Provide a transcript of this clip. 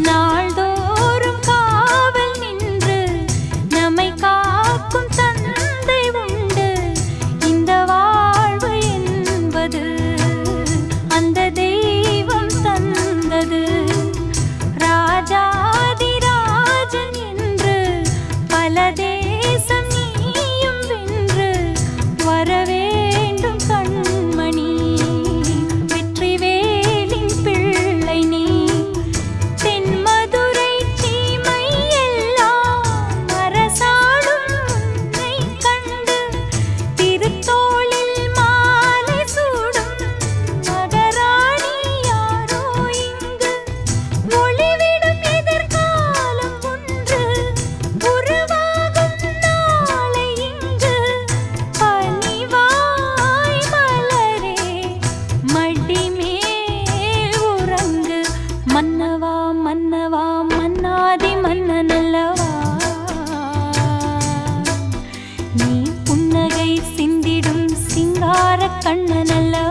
நாள்தோறும் காவல் நின்று நம்மை காக்கும் தந்தை உண்டு. இந்த வாழ்வு என்பது அந்த தெய்வம் தந்தது. ராஜாதிராஜன் என்று பல தேசம் நீயும் வென்று வரவேண்டும் கண்மணி. வெற்றி வேலின் பிள்ளை நீ. மன்னவா மன்னவா மன்னாதி மன்னனல்லவா, நீ புன்னகை சிந்திடும் சிங்கார கண்ணனல்லவா.